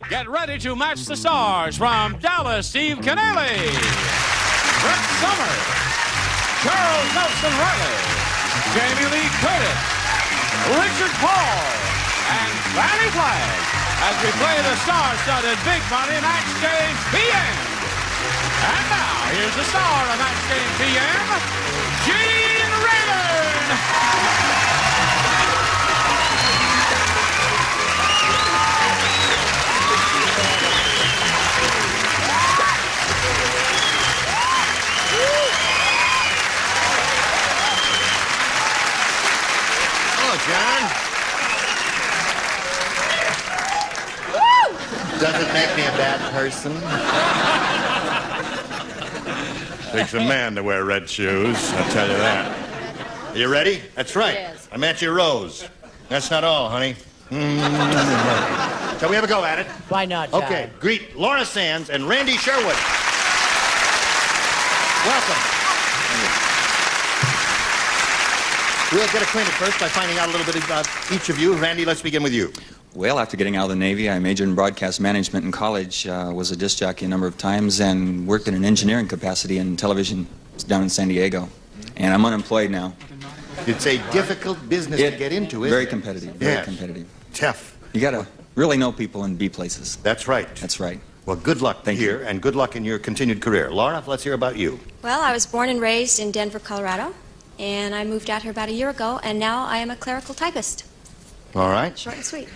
Get ready to match the stars from Dallas, Steve Kanaly, Brett Summers, Charles Nelson Reilly, Jamie Lee Curtis, Richard Paul, and Fanny Flagg as we play the star-studded Big Money Match Game PM. And now, here's the star of Match Game PM, Gene Rayburn. John? Doesn't make me a bad person. Takes a man to wear red shoes, I'll tell you that. Are you ready? That's right. Yes. I'm at your rose. That's not all, honey. Shall we have a go at it? Why not, John? Okay, greet Laura Sands and Randy Sherwood. Welcome. We'll get acquainted first by finding out a little bit about each of you. Randy, let's begin with you. Well, after getting out of the Navy, I majored in broadcast management in college, was a disc jockey a number of times, and worked in an engineering capacity in television down in San Diego. And I'm unemployed now. It's a difficult business to get into, isn't it? Very competitive, very Yes. competitive. Tough. You gotta really know people and be places. That's right. That's right. Well, good luck Thank here, you. and good luck in your continued career. Laura, let's hear about you. Well, I was born and raised in Denver, Colorado, and I moved out here about a year ago, and now I am a clerical typist. All right. Short and sweet.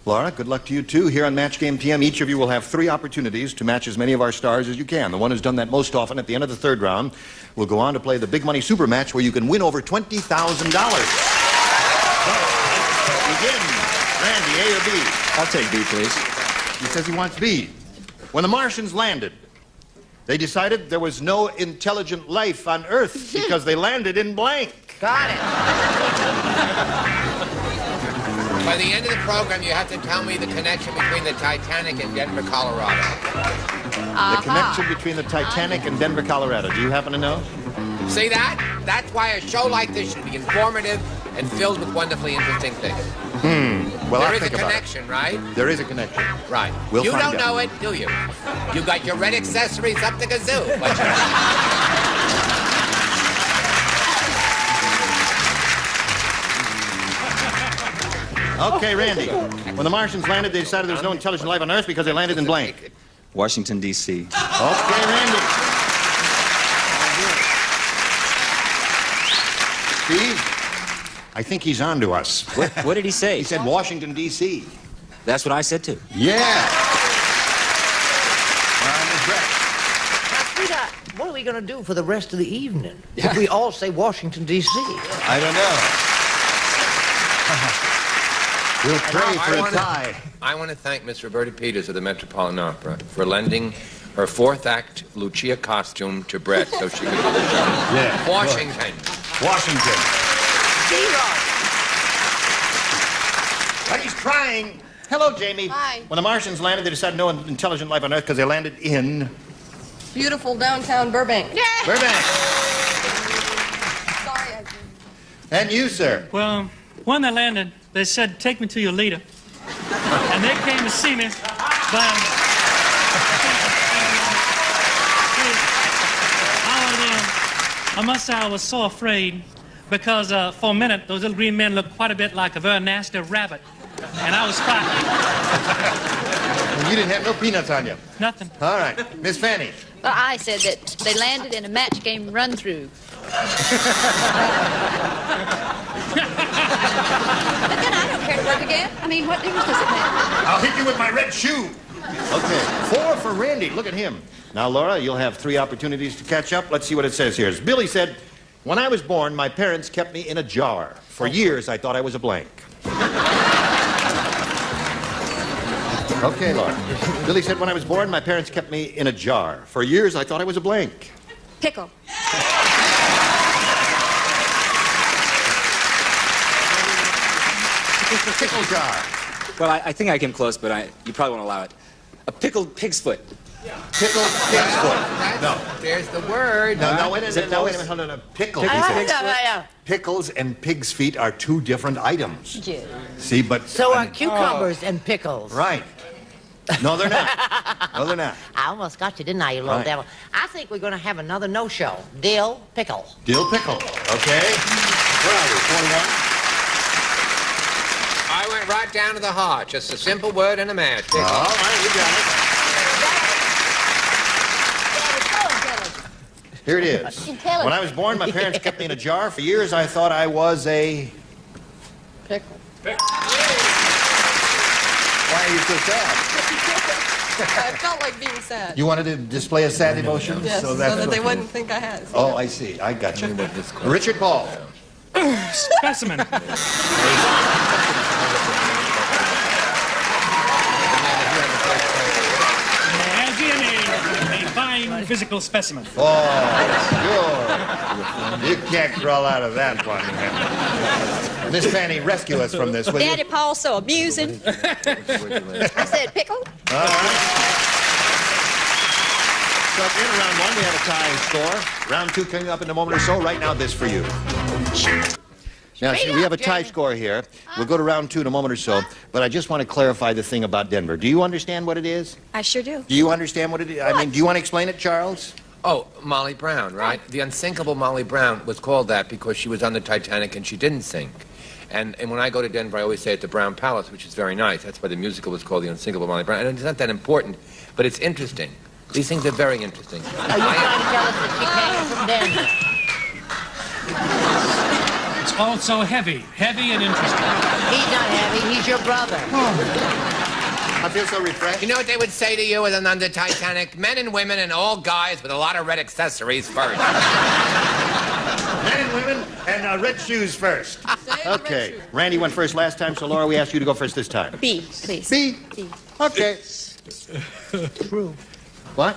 Laura, good luck to you, too. Here on Match Game PM, each of you will have 3 opportunities to match as many of our stars as you can. The one who's done that most often at the end of the 3rd round will go on to play the Big Money Super Match, where you can win over $20,000. So, begin. Randy, A or B? I'll take B, please. He says he wants B. When the Martians landed, they decided there was no intelligent life on Earth because they landed in blank. Got it. By the end of the program, you have to tell me the connection between the Titanic and Denver, Colorado. The connection between the Titanic and Denver, Colorado. Do you happen to know? See that? That's why a show like this should be informative and filled with wonderfully interesting things. Well, There I'll is a think about it. connection, right? There is a connection. Right. We'll You find don't out. know it, do you? You got your red accessories up the kazoo. But Okay, Randy. When the Martians landed, they decided there was no intelligent life on Earth because they landed in blank. Washington, D.C. Okay, Randy. Steve, I think he's on to us. What did he say? He said Washington, D.C. That's what I said too. Yeah. Ms. Brett. Now, sweetheart, what are we going to do for the rest of the evening? If we all say Washington, D.C. I don't know. We'll pray for a tie. I want to thank Miss Roberta Peters of the Metropolitan Opera for lending her 4th act Lucia costume to Brett so she could do the show. Yeah. Washington. Washington. Zero. But he's trying. Hello, Jamie. Hi. When the Martians landed, they decided no intelligent life on Earth because they landed in Beautiful downtown Burbank. Burbank. Sorry, I... And you, sir. Well, when they landed, they said, "Take me to your leader." And they came to see me, but I must say I was so afraid because for a minute, those little green men looked quite a bit like a very nasty rabbit. And I was frightened. You didn't have no peanuts on you. Nothing. All right. Miss Fanny. Well, I said that they landed in a match game run-through. But then I don't care to work again. I mean, what difference does it make? I'll hit you with my red shoe. Okay. 4 for Randy. Look at him. Now, Laura, you'll have 3 opportunities to catch up. Let's see what it says here. As Billy said, when I was born, my parents kept me in a jar. For years, I thought I was a blank. Okay, Laura. Billy said, when I was born, my parents kept me in a jar. For years, I thought I was a blank. Pickle. Pickle jar. Well, I think I came close, but you probably won't allow it. A pickled pig's foot. Pickled pig's foot. No. There's the word. No, wait a minute. Hold on. Pickles. Pickles and pig's feet are 2 different items. Yeah. See, but... So are cucumbers and pickles. Right. No, they're not. No, they're not. I almost got you, didn't I, you little Right. devil? I think we're going to have another no-show. Dill pickle. Dill pickle. Okay. Where are we? 41? I went right down to the heart. Just a simple word and a match. All right, we got it. Here it is. Intelligent. When I was born, my parents kept me in a jar. For years, I thought I was a... Pickle. Why are you so sad? I felt like being sad. You wanted to display a sad emotion? Yes, so that's that they what- wouldn't think I had. Oh, I see. I got you. Richard Paul. Specimen. As in a fine physical specimen. Oh, sure. You can't crawl out of that one. Miss Fanny, rescue us from this, will you? Daddy Paul's so amusing. I said pickle. All right. So at the end of round one, we have a tie score. Round two coming up in a moment or so. Right now, this for you. Now, see, we have a tie score here. We'll go to round two in a moment or so. But I just want to clarify the thing about Denver. Do you understand what it is? I sure do. Do you understand what it is? I mean, do you want to explain it, Charles? Oh, Molly Brown, right? The unsinkable Molly Brown was called that because she was on the Titanic and she didn't sink. And when I go to Denver, I always say at the Brown Palace, which is very nice. That's why the musical was called The Unsinkable Molly Brown. And it's not that important, but it's interesting. These things are very interesting. Are you trying to tell us that she came from Denver? It's also heavy and interesting. He's not heavy. He's your brother. I feel so refreshed. You know what they would say to you on the Titanic? Men and women and all guys with a lot of red accessories first. Men and women and red shoes first. Okay. Randy went first last time, so Laura, we asked you to go first this time. B, please. B. B. Okay. What?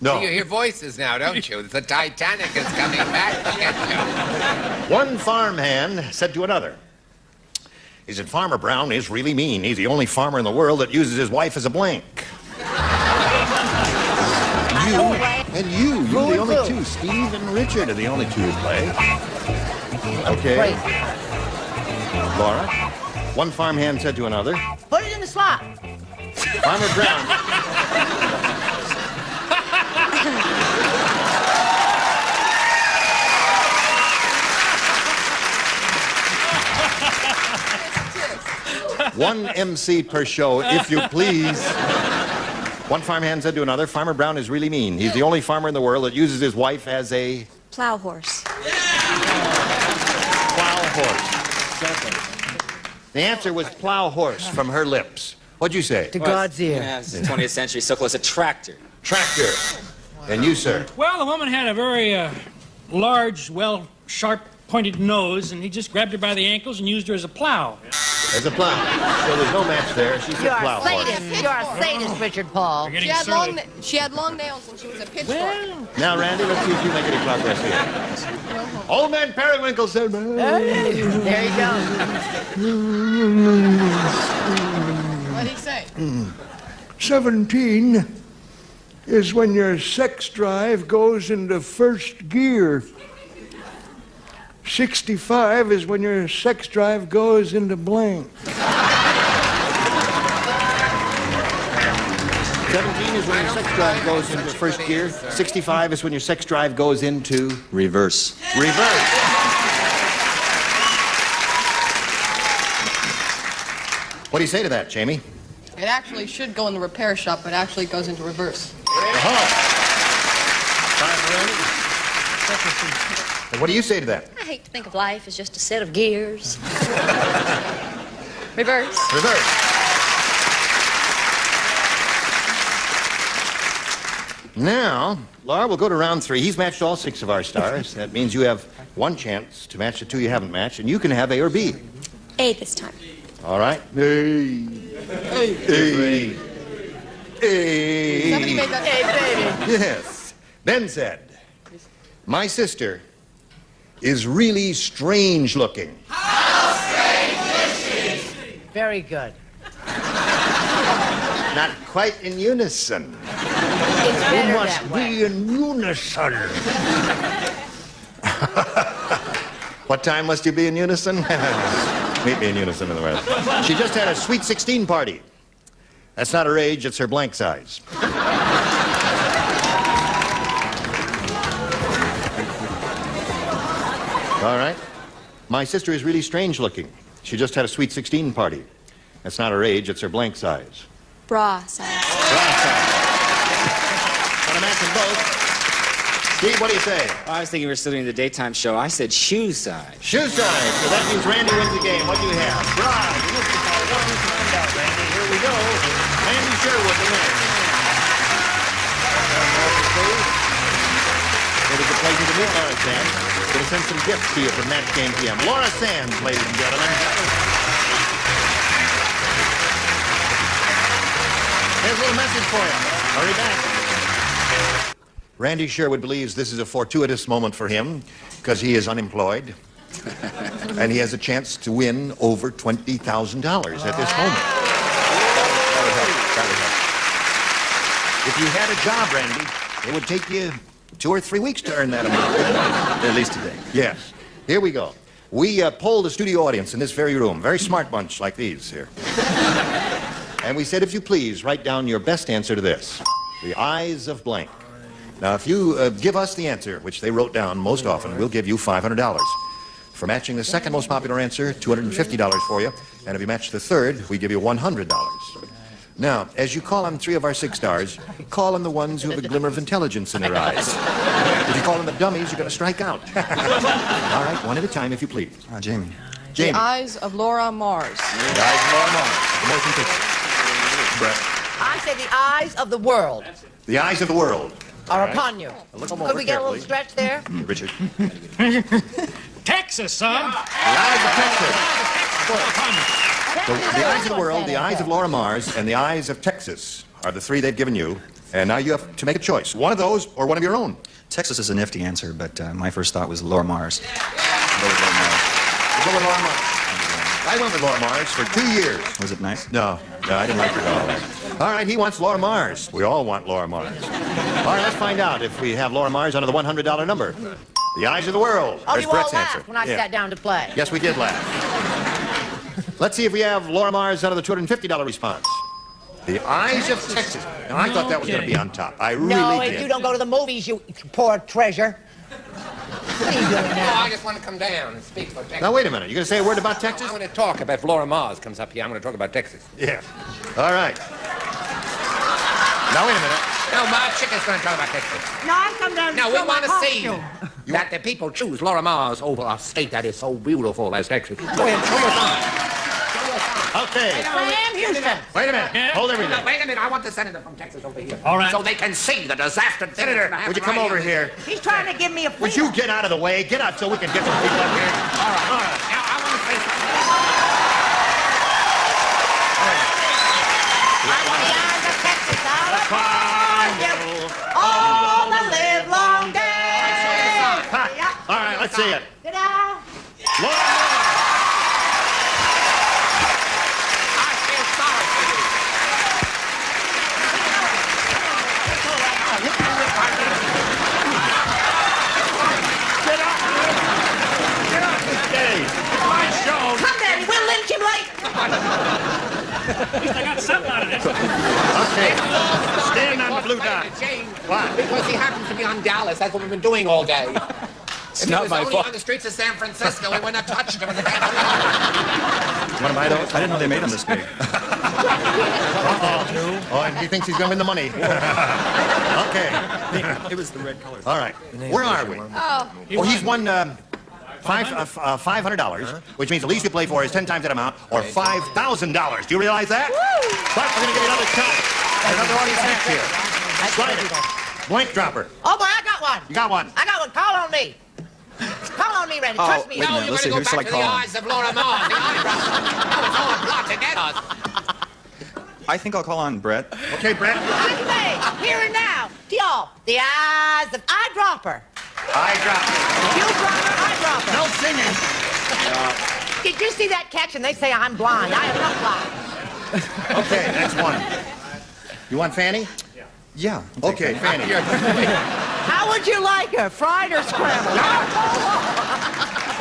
No. You hear voices now, don't you? The Titanic is coming back to get you. One farmhand said to another, he said, Farmer Brown is really mean. He's the only farmer in the world that uses his wife as a blank. You're the only two. Steve and Richard are the only two who play. Okay. Great. Laura, one farmhand said to another, Put it in the slot. Farmer Brown. One MC per show, if you please. One farmhand said to another, Farmer Brown is really mean. He's the only farmer in the world that uses his wife as a... Plow horse. plow horse. The answer was plow horse from her lips. What'd you say? To God's ear. Yeah, it's the 20th century, so close. A tractor. Tractor. And you, sir? Well, the woman had a very large, sharp-pointed nose, and he just grabbed her by the ankles and used her as a plow. As a plow. So there's no match there. She said You're plow a horse. sadist. You're a sadist, Richard Paul. We're She getting had, surly. she had long nails and she was a pitchfork. Now, Randy, let's see if you make any progress here. Old man Periwinkle said... There you go. What did he say? 17 is when your sex drive goes into first gear. 65 is when your sex drive goes into blank. 17 is when your sex drive goes into first gear. 65 is when your sex drive goes into... Reverse. reverse. What do you say to that, Jamie? It actually should go in the repair shop, but actually goes into reverse. And what do you say to that? I hate to think of life as just a set of gears. Reverse. Reverse. Now, Laura, we'll go to round three. He's matched all 6 of our stars. That means you have one chance to match the 2 you haven't matched, and you can have A or B. A this time. All right? A. A. A. Somebody made that. Hey, baby. Yes. Ben said, my sister is really strange looking. Very good. Not quite in unison. It's better You that must way. be in unison. What time must you be in unison? Meet me in unison in the West. She just had a sweet 16 party. That's not her age, it's her blank size. All right. My sister is really strange looking. She just had a sweet 16 party. That's not her age, it's her blank size. Bra size. Bra size. Want to match them both? Steve, what do you say? I was thinking we were still doing the daytime show. I said shoe size. Shoe size. So that means Randy wins the game. What do you have? Bra. You're looking for one to find out, Randy. Here we go. Randy Sherwood, the man. It is a pleasure to meet Laura Sands. Going to send some gifts to you from Match Game PM. Laura Sands, ladies and gentlemen. Here's a little message for you. Hurry back. Randy Sherwood believes this is a fortuitous moment for him because he is unemployed and he has a chance to win over $20,000 at this moment. If you had a job, Randy, it would take you 2 or 3 weeks to earn that amount. At least today. Yes. Here we go. We polled the studio audience in this very room. Very smart bunch like these here. And we said, if you please, write down your best answer to this. The eyes of blank. Now, if you give us the answer, which they wrote down most often, we'll give you $500. For matching the second most popular answer, $250 for you. And if you match the third, we give you $100. Now, as you call on 3 of our 6 stars, call on the ones who have a glimmer of intelligence in their eyes. If you call on the dummies, you're going to strike out. All right, one at a time, if you please. Jamie. Jamie. The eyes of Laura Mars. The eyes of Laura Mars. The motion picture. Brett. I say the eyes of the world The eyes of the world. are upon you. Could we get a little stretch there? Richard. Texas, son. The eyes of Texas. The eyes of the world, the eyes of Laura Mars, and the eyes of Texas are the 3 they've given you. And now you have to make a choice. One of those or one of your own. Texas is a nifty answer, but my first thought was Laura Mars. Go with Laura Mars. I went with Laura Mars for 2 years. Was it nice? No, I didn't like her at all. All right, he wants Laura Mars. We all want Laura Mars. All right, let's find out if we have Laura Mars under the $100 number. The eyes of the world. Oh, There's you all Brett's laughed answer. when I sat down to play. Yes, we did laugh. Let's see if we have Laura Mars under the $250 response. The eyes of Texas. Now, I thought that was going to be on top. I really No, did. if you don't go to the movies, you poor treasure. What are you doing No, now? I just want to come down and speak for Texas. Now, wait a minute. You going to say a word about Texas? I'm going to talk about if Laura Mars comes up here. I'm going to talk about Texas. Yeah. All right. Now, wait a minute. No, Marcia is going to talk about Texas. No, I come down to Now, we show my want to see costume. that the people choose Laura Mars over a state that is so beautiful as Texas. Go ahead, show your sign. Okay. Sam Houston. Wait a minute. Yeah. Hold everything. Wait a minute, I want the senator from Texas over here. All right. So they can see the disaster. Senator, would you come over here? He's trying to give me a Would you get out of the way? Get out so we can get some people up here. All right. Now, I want to say something. I want the eyes of Texas out upon you all the live long day. Ha. All right, let's see it. Get out. Laura Mars. I feel sorry for you. Get up. Get up this day. It's my show. Come, Daddy, we'll lynch him late. At least I got something out of this. Okay. Stand on the blue dot. Why? Because he happens to be on Dallas. That's what we've been doing all day. It's If not he was my only fault. on the streets of San Francisco, we wouldn't have touched him. Want to buy those? I didn't know they made them this big. Oh, and he thinks he's going to win the money. Okay. It was the red color. All right. Where are we? Oh, Oh, he's won $500, which means the least you play for is 10 times that amount, or $5,000. Do you realize that? But we're going to give you another shot. Another audience match here. Slide it. Blank dropper. Oh, boy, I got one. You got one. I got one. Call on me. Call on me, Randy. Trust me. wait a No, minute, you're let's going to see, go who back shall I to the call? eyes of Laura Mars. The eyebrows. No, it's all a plot to get us. I think I'll call on Brett. Okay, Brett. With me, here and now. To y'all, the eyes of eyedropper. Eyedropper. You dropper, eyedropper. No singing. Did you see that catch? And they say I'm blind. I am not blind. Okay, that's one. You want Fanny? Yeah. Okay, Fanny. How would you like her, fried or scrambled?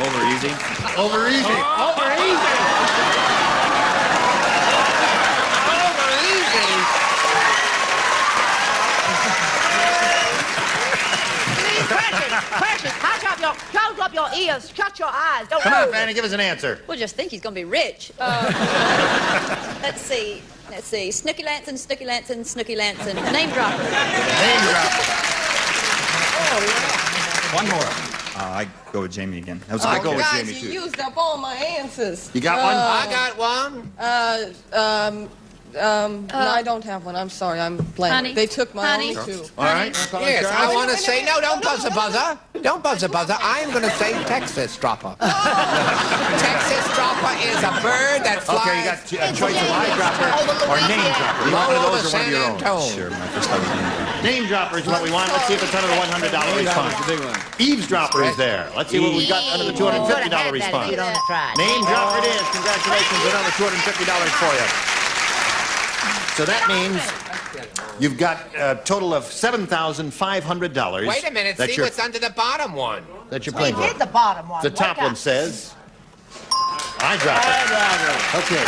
Over easy. Over easy. Over easy. Over easy. up your ears, shut your eyes. Don't Come on, move. Fanny, give us an answer. We'll just think he's going to be rich. Let's see. Snooky Lanson, Snooky Lanson, Snooky Lanson. Name dropper. Name dropper. One more. I go with Jamie again. That was I a good go with guess. Jamie, You too. used up all my answers. You got one? I got one. No, I don't have one. I'm sorry. I'm blank. Honey. They took my Honey. only two. All right. Yes, I want to say, no, don't buzz a buzzer. Don't buzz a buzzer. I'm going to say Texas dropper. Texas dropper is a bird that flies. Okay, you got a choice of eyedropper or name dropper. You want one of Lower those or one of your own? San Antone. Sure, my first thought was Jamie. Name dropper is what we want. Let's see if it's under the $100 response. Eavesdropper is there. Let's see what we've got under the $250 response. You don't try. Name dropper it is. Congratulations, another $250 for you. So that means you've got a total of $7,500. Wait a minute, see what's under the bottom one. That you're playing We with. did the bottom one. The top Wake one up. says eyedropper. Okay.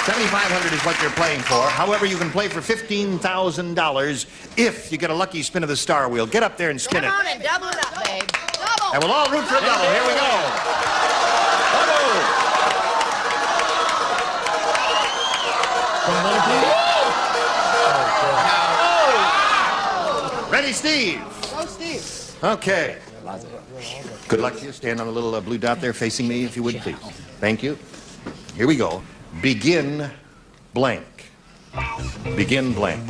$7,500 is what you're playing for. However, you can play for $15,000 if you get a lucky spin of the star wheel. Get up there and spin Come it. on and double it up, babe. Double. And we'll all root for a double. Here we go. Double. Ready, Steve? Oh, Steve. Okay. Good luck to you. Stand on a little blue dot there facing me, if you would, please. Thank you. Here we go. Begin blank. Begin blank.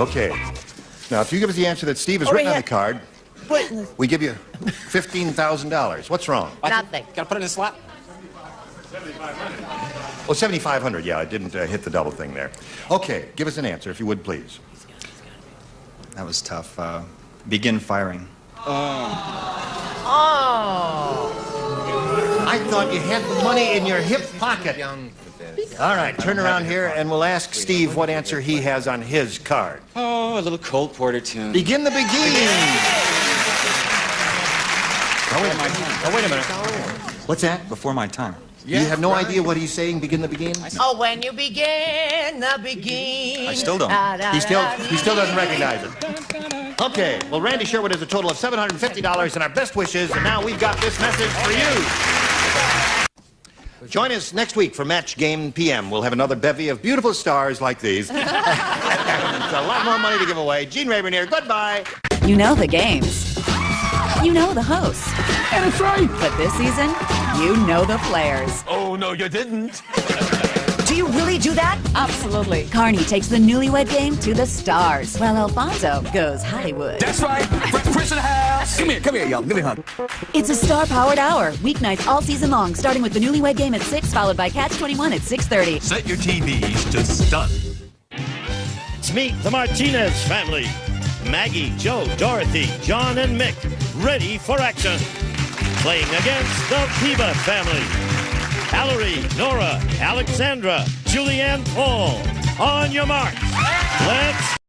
Okay. Now, if you give us the answer that Steve has written on the card, we give you $15,000. What's wrong? Nothing. Got to put it in a slot. Oh, 7,500. Yeah, I didn't hit the double thing there. Okay, give us an answer, if you would, please. That was tough. Begin firing. I thought you had the money in your hip pocket. All right, turn around here, and we'll ask Steve what answer he has on his card. Oh, a little Cole Porter tune. Begin the begin. Oh, wait a minute. What's that? Before my time. You have no idea what he's saying, begin the begin? Oh, when you begin the begin. I still don't. He still doesn't recognize it. Okay, well, Randy Sherwood has a total of $750 and our best wishes, and now we've got this message for you. Join us next week for Match Game PM. We'll have another bevy of beautiful stars like these. And a lot more money to give away. Gene Rayburn here. Goodbye. You know the games. You know the hosts. And it's right. But this season, you know the players. Oh, no, you didn't. Do you really do that? Absolutely. Carney takes the newlywed game to the stars, while Alfonso goes Hollywood. That's right. Chris in the house. Come here, y'all. Give me a hug. It's a star-powered hour, weeknights all season long, starting with the newlywed game at 6, followed by Catch 21 at 6:30. Set your TVs to stun. Meet the Martinez family. Maggie, Joe, Dorothy, John, and Mick, ready for action. Playing against the Piba family. Allery, Nora, Alexandra, Julianne Paul. On your mark. Let's